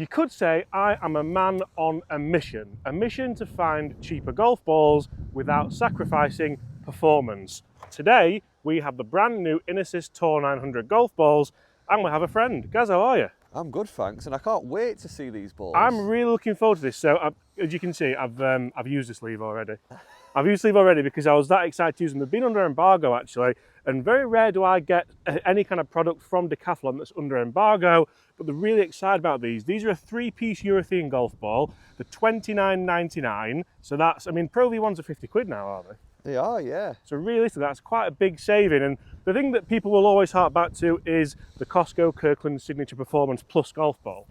You could say I am a man on a mission to find cheaper golf balls without sacrificing performance. Today, we have the brand new Inesis Tour 900 golf balls, and we have a friend. Gaz, how are you? I'm good, thanks, and I can't wait to see these balls. I'm really looking forward to this. So, as you can see, I've used the sleeve already. I've used the sleeve already because I was that excited to use them. They've been under embargo, actually, and very rare do I get any kind of product from Decathlon that's under embargo, but they're really excited about these. These are a three-piece urethane golf ball. They're $29.99, so that's, I mean, Pro-V1s are 50 quid now, aren't they? They are, yeah. So realistically, that's quite a big saving. And the thing that people will always hark back to is the Costco Kirkland Signature Performance Plus golf ball.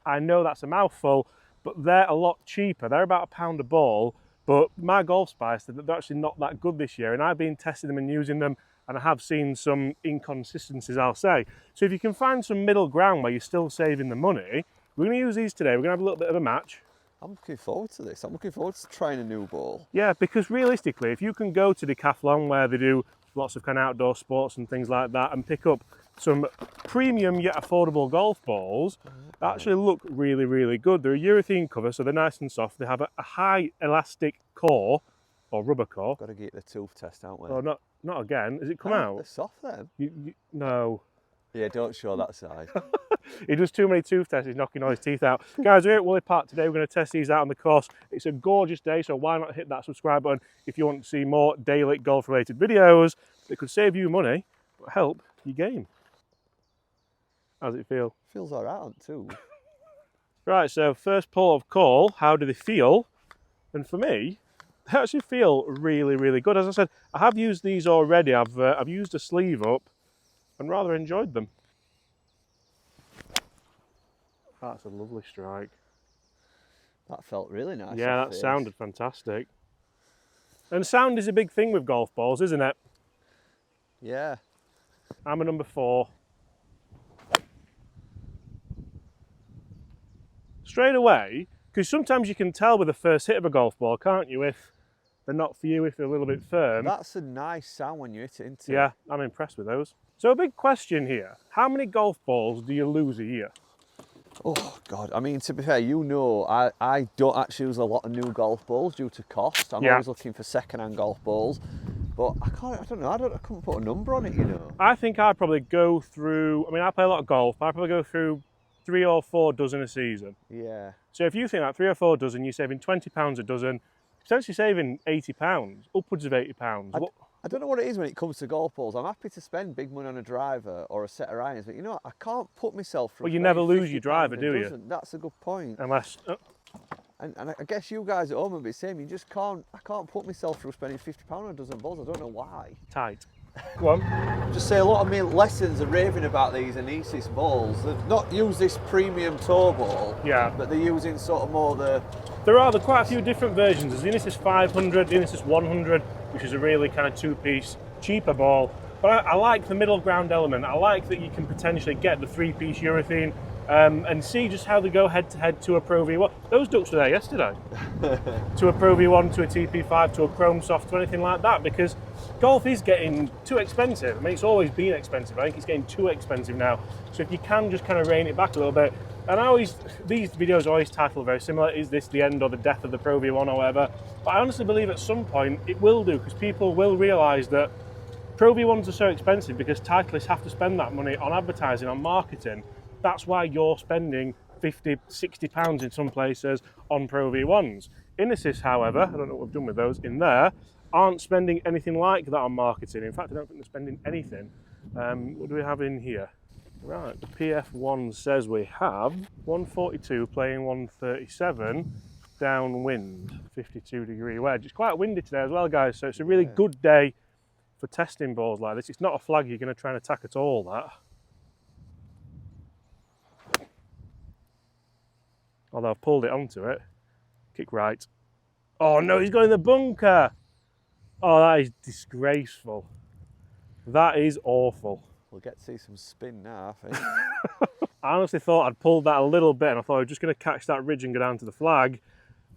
I know that's a mouthful, but they're a lot cheaper. They're about £1 a ball, but my Golf Spice, they're actually not that good this year. And I've been testing them and using them, and I have seen some inconsistencies, I'll say. So if you can find some middle ground where you're still saving the money, we're going to use these today. We're going to have a little bit of a match. I'm looking forward to this. I'm looking forward to trying a new ball. Yeah, because realistically, if you can go to Decathlon where they do lots of kind of outdoor sports and things like that and pick up some premium yet affordable golf balls, that actually look really, really good. They're a urethane cover, so they're nice and soft. They have a high elastic core, or rubber core. Got to get the tooth test, haven't we? Oh, not again. Has it come out? They're soft then. No. Yeah, don't show that side. He does too many tooth tests, he's knocking all his teeth out. Guys, we're here at Woolly Park today. We're going to test these out on the course. It's a gorgeous day, so why not hit that subscribe button if you want to see more daily golf-related videos that could save you money, but help your game. How's it feel? Feels all right too. Right, so first port of call, how do they feel? And for me, they actually feel really, really good. As I said, I have used these already. I've used a sleeve up and rather enjoyed them. That's a lovely strike. That felt really nice. Yeah, that sounded fantastic. And sound is a big thing with golf balls, isn't it? Yeah. I'm a number 4. Straight away, because sometimes you can tell with the first hit of a golf ball, can't you, if they're not for you, if they're a little bit firm. That's a nice sound when you hit it into. Yeah, I'm impressed with those. So a big question here, how many golf balls do you lose a year? Oh God, I mean, to be fair, you know, I don't actually use a lot of new golf balls due to cost. I'm always looking for second-hand golf balls, but I don't know, I couldn't put a number on it, you know. I think I'd probably go through, I mean, I play a lot of golf, I'd probably go through 3 or 4 dozen a season. Yeah. So if you think that 3 or 4 dozen, you're saving £20 a dozen, potentially saving £80, upwards of £80. I don't know what it is when it comes to golf balls. I'm happy to spend big money on a driver or a set of irons, but you know, I can't put myself through. Well, you never lose your driver, do you? That's a good point. Unless. And I guess you guys at home will be the same. You just can't. I can't put myself through spending £50 on a dozen balls. I don't know why. Tight. Go on. Just say a lot of my lessons are raving about these Inesis balls. They've not used this premium tour ball. Yeah. But they're using sort of more the. There are quite a few different versions. There's the Inesis 500, the Inesis 100, which is a really kind of 2-piece, cheaper ball. But I like the middle ground element. I like that you can potentially get the 3-piece urethane and see just how they go head-to-head to a Pro-V1. Those ducks were there yesterday. To a Pro-V1, to a TP5, to a Chrome Soft, to anything like that, because golf is getting too expensive. I mean, it's always been expensive. I think it's getting too expensive now. So if you can just kind of rein it back a little bit. And these videos are always titled very similar. Is this the end or the death of the Pro-V1 or whatever? But I honestly believe at some point it will do, because people will realise that Pro-V1s are so expensive because Titleists have to spend that money on advertising, on marketing. That's why you're spending £50, £60 in some places on Pro-V1s. Inesis, however, I don't know what we've done with those in there, aren't spending anything like that on marketing. In fact, I don't think they're spending anything. What do we have in here? Right, the PF1 says we have 142 playing 137 downwind, 52-degree wedge. It's quite windy today as well, guys, so it's a really good day for testing balls like this. It's not a flag you're going to try and attack at all, that. Although I've pulled it onto it. Kick right. Oh no, he's going in the bunker! Oh, that is disgraceful. That is awful. We'll get to see some spin now, I think. I honestly thought I'd pulled that a little bit, and I thought I was just going to catch that ridge and go down to the flag,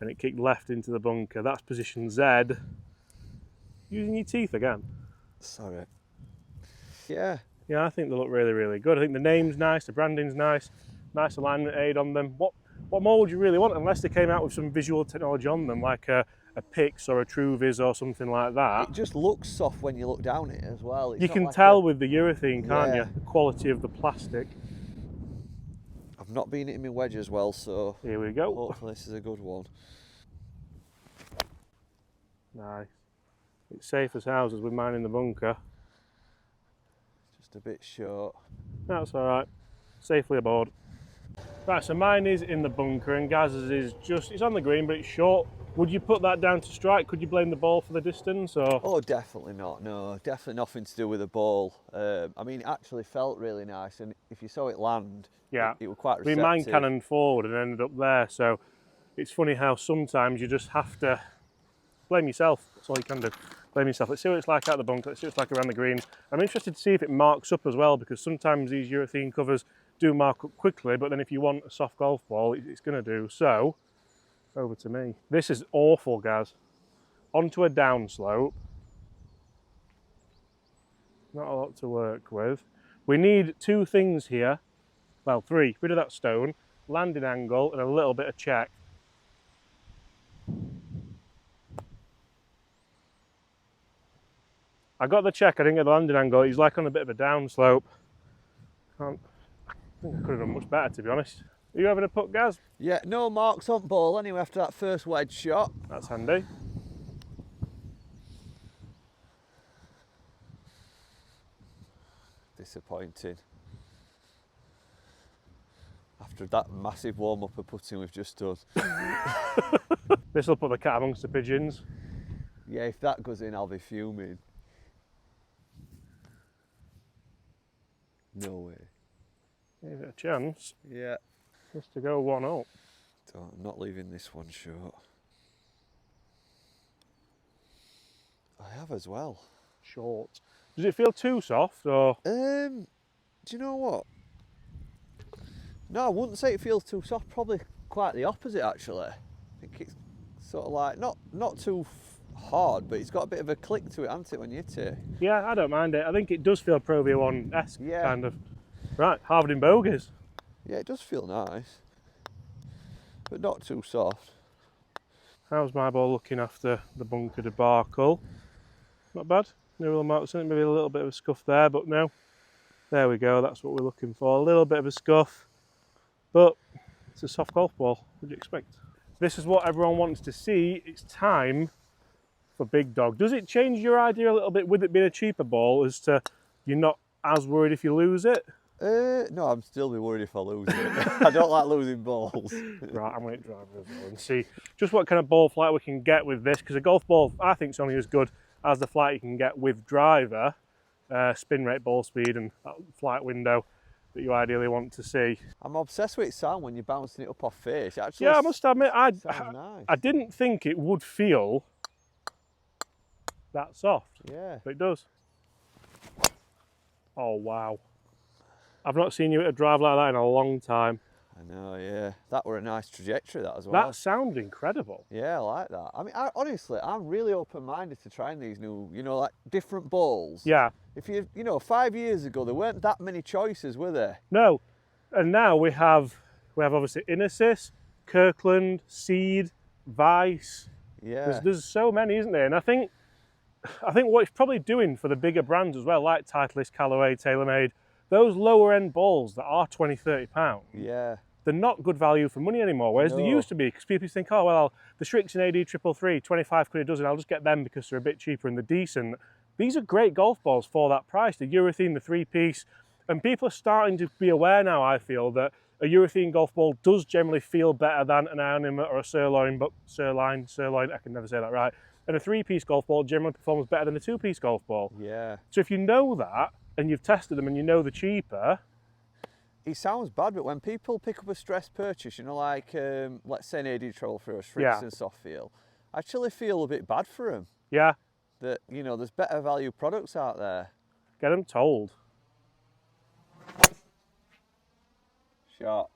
and it kicked left into the bunker. That's position Z. Using your teeth again. Sorry. Yeah. Yeah, I think they look really, really good. I think the name's nice, the branding's nice. nice alignment aid on them. What more would you really want, unless they came out with some visual technology on them, like a Pix or a Truvis or something like that. It just looks soft when you look down it as well. It's you not can like tell with the urethane, can't Yeah. you? The quality of the plastic. I've not been hitting my wedge as well, so Here we go. hopefully this is a good one. Nice. It's safe as houses with mine in the bunker. Just a bit short. That's all right. Safely aboard. Right, so mine is in the bunker and Gaz's is just, it's on the green, but it's short. Would you put that down to strike? Could you blame the ball for the distance? Or? Oh, definitely not. No, definitely nothing to do with the ball. I mean, it actually felt really nice, and if you saw it land, Yeah, it was quite I mean, receptive. mine cannoned forward and ended up there, so it's funny how sometimes you just have to blame yourself. That's all you can do. Blame yourself. Let's see what it's like out the bunker. Let's see what it's like around the greens. I'm interested to see if it marks up as well, because sometimes these urethane covers do mark up quickly, but then if you want a soft golf ball, it's going to do. So, over to me. This is awful, Gaz. Onto a downslope. Not a lot to work with. We need two things here. Well, three. Rid of that stone, landing angle, and a little bit of check. I got the check, I didn't get the landing angle. He's like on a bit of a downslope. I think I could have done much better, to be honest. Are you having a putt, Gaz? Yeah, no marks on ball anyway after that first wedge shot. That's handy. Disappointing. After that massive warm-up of putting we've just done. This will put the cat amongst the pigeons. Yeah, if that goes in, I'll be fuming. No way. Give it a chance. Yeah. Just to go one up. I'm not leaving this one short. I have as well. Short. Does it feel too soft, or? Do you know what? No, I wouldn't say it feels too soft. Probably quite the opposite, actually. I think it's sort of like not too hard, but it's got a bit of a click to it, hasn't it, when you hit it? Yeah, I don't mind it. I think it does feel Pro-V1-esque, Yeah. kind of. Right, Harvard in bogeys. Yeah, it does feel nice, but not too soft. How's my ball looking after the bunker debacle? Not bad. No real marks in it, maybe a little bit of a scuff there, but no. There we go, that's what we're looking for. A little bit of a scuff, but it's a soft golf ball. What do you expect? This is what everyone wants to see. It's time for Big Dog. Does it change your idea a little bit with it being a cheaper ball as to you're not as worried if you lose it? No, I'm still be worried if I lose it. I don't like losing balls. Right, I'm going to drive as well and see just what kind of ball flight we can get with this, because a golf ball I think is only as good as the flight you can get with driver, spin rate, ball speed, and that flight window that you ideally want to see. I'm obsessed with its sound when you're bouncing it up off face. It actually Yeah, I must admit, sounds nice. I didn't think it would feel that soft, Yeah. but it does. Oh wow. I've not seen you at a drive like that in a long time. I know, yeah. That were a nice trajectory, that as well. That sounds incredible. Yeah, I like that. I mean, honestly, I'm really open-minded to trying these new, like different balls. Yeah. If you 5 years ago, there weren't that many choices, were there? No, and now we have obviously Inesis, Kirkland, Seed, Vice. Yeah. There's so many, isn't there? And I think what it's probably doing for the bigger brands as well, like Titleist, Callaway, TaylorMade, those lower end balls that are 20, 30 pounds. Yeah. They're not good value for money anymore, whereas they used to be, because people think, oh, well, the Strixon AD 333, 25 quid a dozen, I'll just get them because they're a bit cheaper and they're decent. These are great golf balls for that price, the urethane, the three-piece, and people are starting to be aware now, I feel, that a urethane golf ball does generally feel better than an iron or a sirloin, I can never say that right, and a three-piece golf ball generally performs better than a two-piece golf ball. Yeah. So if you know that, and you've tested them and you know they're cheaper. It sounds bad, but when people pick up a stress purchase, like, let's say an AD Troll for a Strixon soft feel, I actually feel a bit bad for them. Yeah. That, there's better value products out there. Get them told. Shot.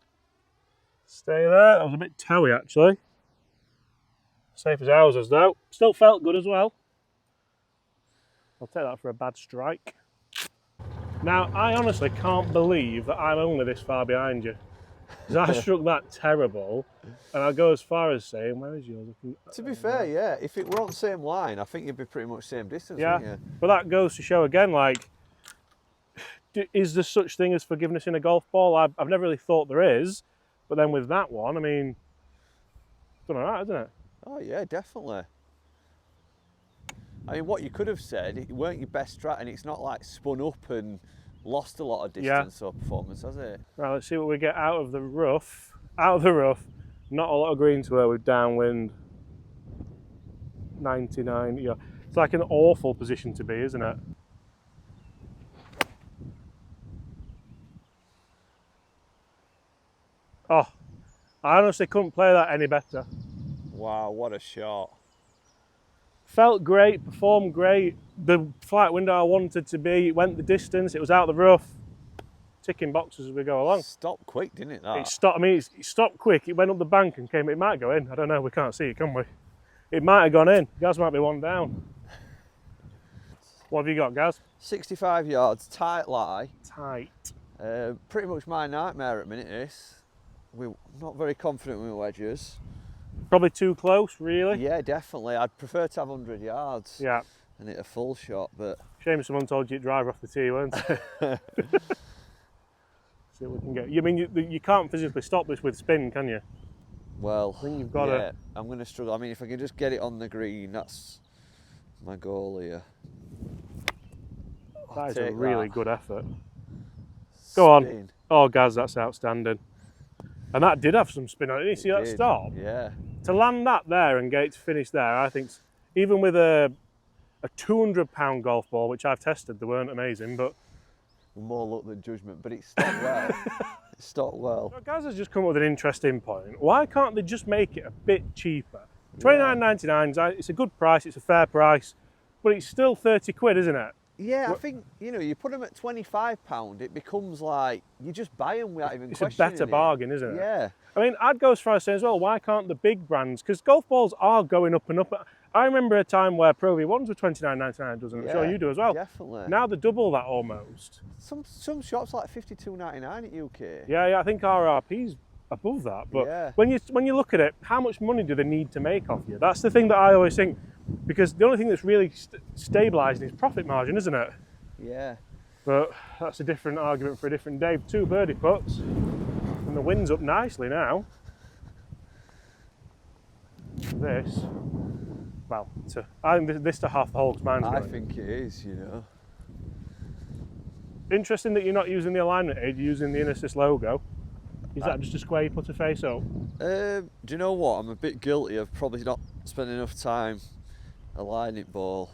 Stay there. That was a bit toey, actually. Safe as houses, though. Still felt good as well. I'll take that for a bad strike. Now, I honestly can't believe that I'm only this far behind you. Because I struck that terrible, and I'll go as far as saying, where is yours? To be fair, yeah, if it were on the same line, I think you'd be pretty much same distance, Yeah, wouldn't you? but that goes to show again, like, is there such thing as forgiveness in a golf ball? I've never really thought there is, but then with that one, I mean, it's done all right, isn't it? Oh yeah, definitely. I mean, what you could have said, it weren't your best strat, and it's not like spun up and lost a lot of distance or performance, has it? Right, let's see what we get out of the rough. Out of the rough, not a lot of greensware with downwind. 99, yeah. It's like an awful position to be, isn't it? Oh, I honestly couldn't play that any better. Wow, what a shot. Felt great, performed great. The flight window I wanted to be, it went the distance, it was out the rough. Ticking boxes as we go along. Stopped quick, didn't it, that? It stopped, I mean, it stopped quick, it went up the bank and came, it might go in, I don't know, we can't see it, can we? It might have gone in, Gaz might be one down. What have you got, Gaz? 65 yards, tight lie. Tight. Pretty much my nightmare at the minute, this. We're not very confident with wedges. Probably too close, really? Yeah, definitely. I'd prefer to have 100 yards. Yeah. And hit a full shot, but... Shame someone told you to drive off the tee, weren't it? See what we can get. You mean you can't physically stop this with spin, can you? Well, I think you've got yeah, I'm going to struggle. I mean, if I can just get it on the green, that's my goal here. That is a really good effort. Go on. Oh, Gaz, that's outstanding. And that did have some spin on it. Did you see that stop? Yeah. To land that there and get it to finish there, I think, even with a 200-pound golf ball, which I've tested, they weren't amazing, but... More luck than judgment, but it stopped well. It stopped well. So Gaz has just come up with an interesting point. Why can't they just make it a bit cheaper? $29.99, it's a good price, it's a fair price, but it's still 30 quid, isn't it? Yeah, I think, you know, you put them at £25, it becomes like, you just buy them without even questioning it. It's a better bargain, isn't it? Yeah. I mean, I'd go as far as saying as well, why can't the big brands, because golf balls are going up and up. I remember a time where Pro-V1s were $29.99, doesn't it? I'm sure you do as well. Definitely. Now they're double that almost. Some shops like $52.99 at UK. Yeah, I think RRP's above that. But when you look at it, how much money do they need to make off you? That's the thing that I always think, because the only thing that's really stabilising is profit margin, isn't it? Yeah. But that's a different argument for a different day. 2 birdie putts, and the wind's up nicely now. This, well, I think this to half the hole, because mine's going. I think it is, you know. Interesting that you're not using the alignment aid, you're using the Inesis logo. Is that just a square you put a face up? Do you know what? I'm a bit guilty of probably not spending enough time aligning ball.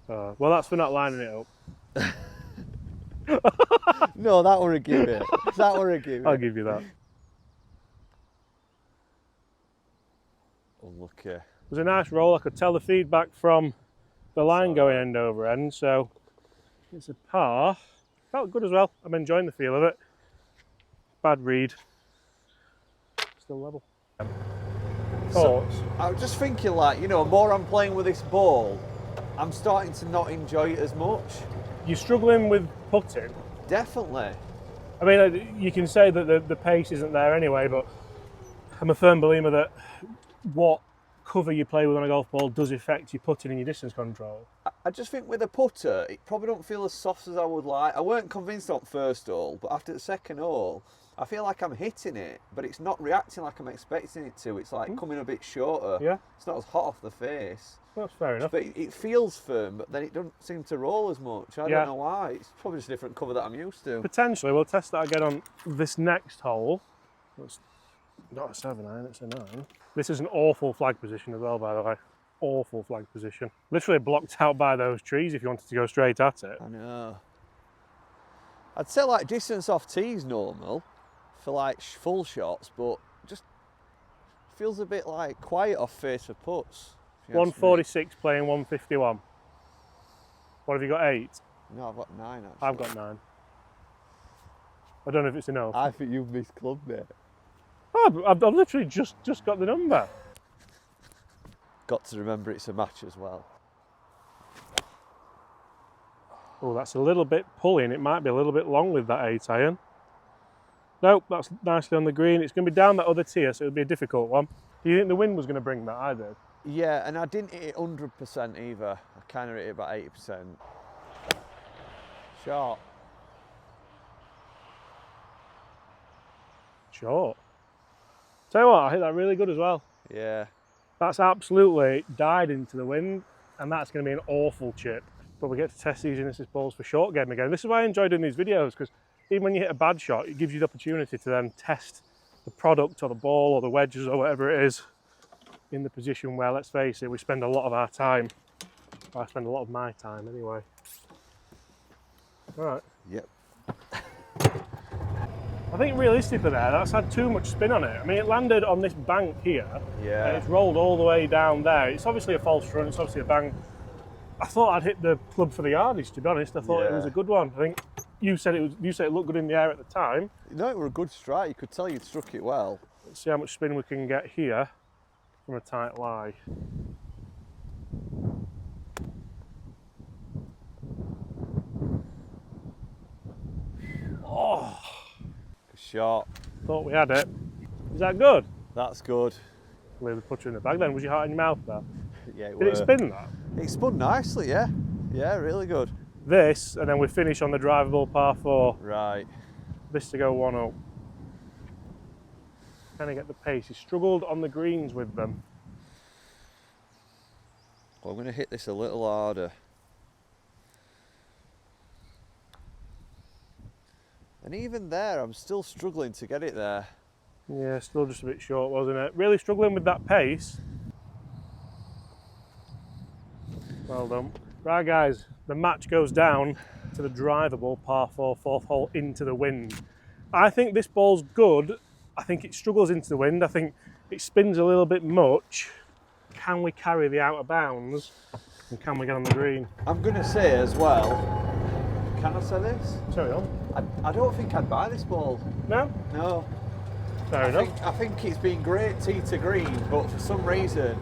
Well, that's for not lining it up. No, that were a give it. That were a give it. I'll give you that. Unlucky. It was a nice roll. I could tell the feedback from the line going end over end, so it's a par. Felt good as well. I'm enjoying the feel of it. Bad read. Still level. Thoughts? So, I was just thinking, like, you know, more I'm playing with this ball, I'm starting to not enjoy it as much. You're struggling with putting? Definitely. I mean, you can say that the pace isn't there anyway, but I'm a firm believer that what cover you play with on a golf ball does affect your putting and your distance control. I just think with a putter, it probably don't feel as soft as I would like. I weren't convinced on first hole, but after the second hole, I feel like I'm hitting it, but it's not reacting like I'm expecting it to. It's like coming a bit shorter. Yeah. It's not as hot off the face. Well, that's fair enough. But it feels firm, but then it doesn't seem to roll as much. I don't know why. It's probably just a different cover that I'm used to. Potentially. We'll test that again on this next hole. It's not a 7-iron, it's a 9. This is an awful flag position as well, by the way. Awful flag position. Literally blocked out by those trees if you wanted to go straight at it. I know. I'd say like distance off tee's normal for like full shots, but just feels a bit like quiet off face of putts. 146 playing 151. What have you got, 8? No, I've got 9 actually. I've got 9. I don't know if it's enough. I think you've missed club, mate. Oh, I've literally just got the number. Got to remember it's a match as well. Oh, that's a little bit pulling. It might be a little bit long with that 8 iron. Nope, that's nicely on the green. It's going to be down that other tier, so it'll be a difficult one. Do you think the wind was going to bring that? I did. Yeah, and I didn't hit it 100% either. I kind of hit it about 80%. Short. Short. Tell you what, I hit that really good as well. Yeah. That's absolutely died into the wind, and that's going to be an awful chip. But we get to test these Inesis balls for short game again. This is why I enjoy doing these videos, because even when you hit a bad shot, it gives you the opportunity to then test the product or the ball or the wedges or whatever it is in the position where, let's face it, we spend a lot of our time. Well, I spend a lot of my time anyway. All right. Yep. I think realistically there, that's had too much spin on it. I mean, it landed on this bank here. Yeah. And it's rolled all the way down there. It's obviously a false front, it's obviously a bank. I thought I'd hit the club for the yardage, to be honest. I thought it was a good one. I think you said it looked good in the air at the time. No, it was a good strike. You could tell you'd struck it well. Let's see how much spin we can get here from a tight lie. Oh, Shot. thought we had it. Is that good? That's good. Leave the putter in the bag then. Was your heart in your mouth there? Yeah, Did it spin that? It spun nicely, yeah. Yeah, really good. This, and then we finish on the drivable par 4. Right. This to go 1-0. Kind of get the pace. He struggled on the greens with them. Well, I'm going to hit this a little harder. And even there, I'm still struggling to get it there. Yeah, still just a bit short, wasn't it? Really struggling with that pace. Well done. Right guys, the match goes down to the drivable par 4 4th hole into the wind. I think this ball's good. I think it struggles into the wind. I think it spins a little bit much. Can we carry the out of bounds? And can we get on the green? I'm going to say as well, can I say this? Sorry on. I don't think I'd buy this ball. No? No. Fair enough. I think it's been great tee to green, but for some reason,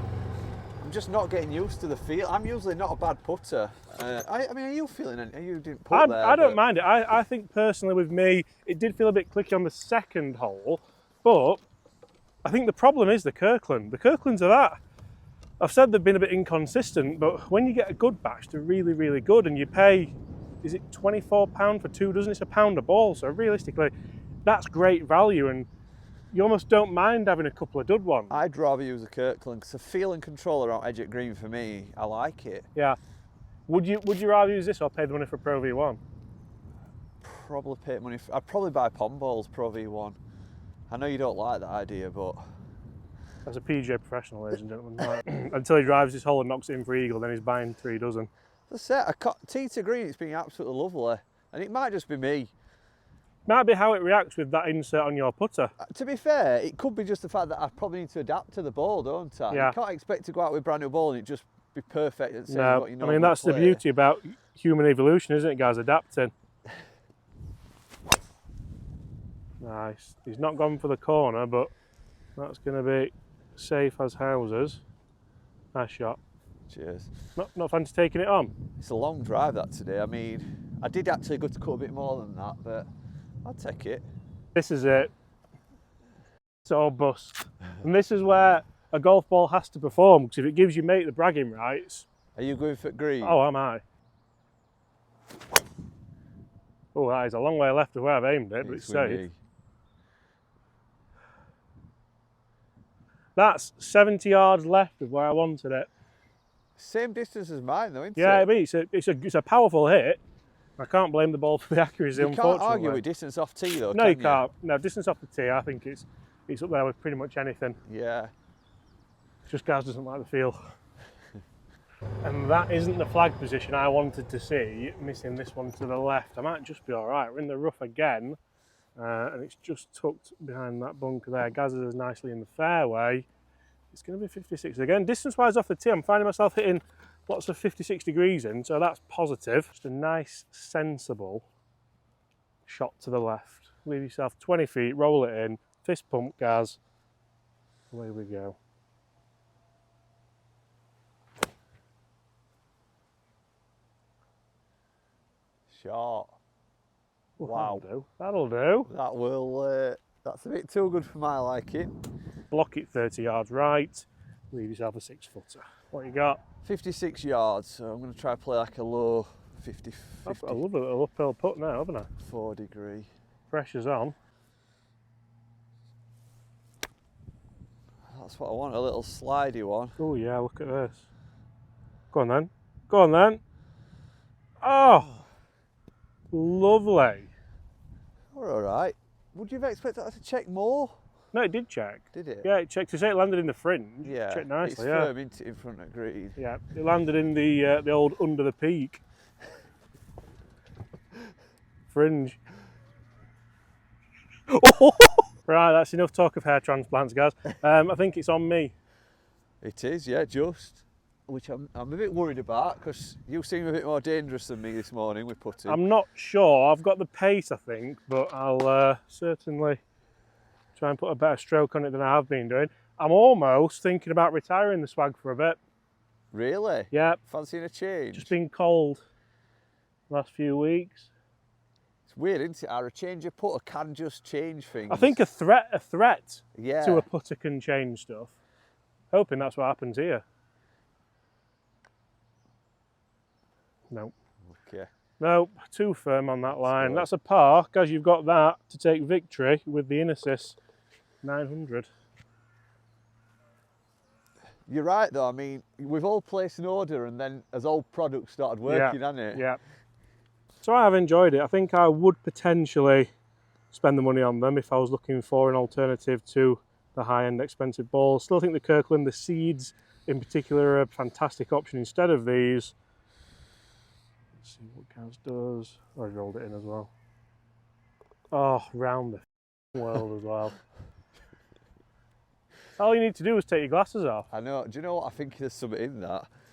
I'm just not getting used to the feel. I'm usually not a bad putter. I mean, are you feeling it? You didn't put there. I don't mind it. I think personally with me, it did feel a bit clicky on the second hole, but I think the problem is the Kirkland. The Kirklands are that. I've said they've been a bit inconsistent, but when you get a good batch, they're really, really good, and you pay, is it £24 for 2 dozen? It's £1 a ball, so realistically, that's great value, and you almost don't mind having a couple of dud ones. I'd rather use a Kirkland because the feel and control around edge at green for me, I like it. Yeah. Would you rather use this or pay the money for Pro-V1? Probably pay money. I'd probably buy Pond Balls Pro-V1. I know you don't like that idea, but As a PGA professional, ladies and gentlemen, right. Until he drives this hole and knocks it in for eagle, then he's buying 3 dozen. that's it. Tee to green, it's been absolutely lovely, and it might just be me. Might be how it reacts with that insert on your putter. To be fair, it could be just the fact that I probably need to adapt to the ball, don't I? Yeah. You can't expect to go out with a brand new ball and it just be perfect at the same No, what you I mean that's the beauty about human evolution, isn't it, guys? Adapting. Nice. He's not gone for the corner, but that's going to be safe as houses. Nice shot. Cheers. Not fancy taking it on. It's a long drive that today. I mean, I did actually go to cut a bit more than that, but I'll take it. This is it. So bust. And this is where a golf ball has to perform, because if it gives you mate the bragging rights. Are you going for green? Oh, am I? Oh, that is a long way left of where I've aimed it, but it's safe. windy. That's 70 yards left of where I wanted it. Same distance as mine though, isn't it? Yeah, I mean, it's a powerful hit. I can't blame the ball for the accuracy, You unfortunately. can't argue with distance off tee though, No, can you can't. No, distance off the tee, I think it's up there with pretty much anything. Yeah. It's just Gaz doesn't like the feel. And that isn't the flag position I wanted to see, missing this one to the left. I might just be all right. We're in the rough again, and it's just tucked behind that bunker there. Gaz is nicely in the fairway. It's going to be 56 again. Distance-wise off the tee, I'm finding myself hitting lots of 56 degrees in, so that's positive. Just a nice, sensible shot to the left. Leave yourself 20 feet, roll it in, fist pump, Gaz. Away we go. Short. Well, Wow. That'll do. That will, that's a bit too good for my liking. Block it 30 yards right. Leave yourself a 6-footer. What you got? 56 yards, so I'm going to try play like a low 50, I've got a lovely little uphill putt now, haven't I? 4 degree. Pressure's on. That's what I want, a little slidey one. Oh yeah, look at this. Go on then. Go on then. Oh, lovely. We're all right. Would you have expected that to check more? No, it did check. Did it? Yeah, it checked. To say it landed in the fringe. Yeah. It checked nicely. It's yeah. firm, isn't it, in front of green? Yeah, it landed in the old under the peak. Fringe. Right, that's enough talk of hair transplants, guys. I think it's on me. It is, yeah, just. Which I'm a bit worried about because you seem a bit more dangerous than me this morning with putting. I'm not sure. I've got the pace, I think, but I'll certainly try and put a better stroke on it than I have been doing. I'm almost thinking about retiring the swag for a bit. Really? Yeah. Fancying a change? Just been cold the last few weeks. It's weird, isn't it? How a change of putter can just change things. I think a threat yeah. to a putter can change stuff. Hoping that's what happens here. Nope. Okay. Nope, too firm on that line. That's a par, guys. You've got that to take victory with the Inesis 900. You're right, though. I mean, we've all placed an order, and then as old products started working, hasn't it? Yeah. So I have enjoyed it. I think I would potentially spend the money on them if I was looking for an alternative to the high-end expensive balls. Still think the Kirkland, the Seeds in particular, are a fantastic option instead of these. Let's see what Gaz does. Oh, I rolled it in as well. Oh, round the world as well. All you need to do is take your glasses off. I know. Do you know what? I think there's something in that.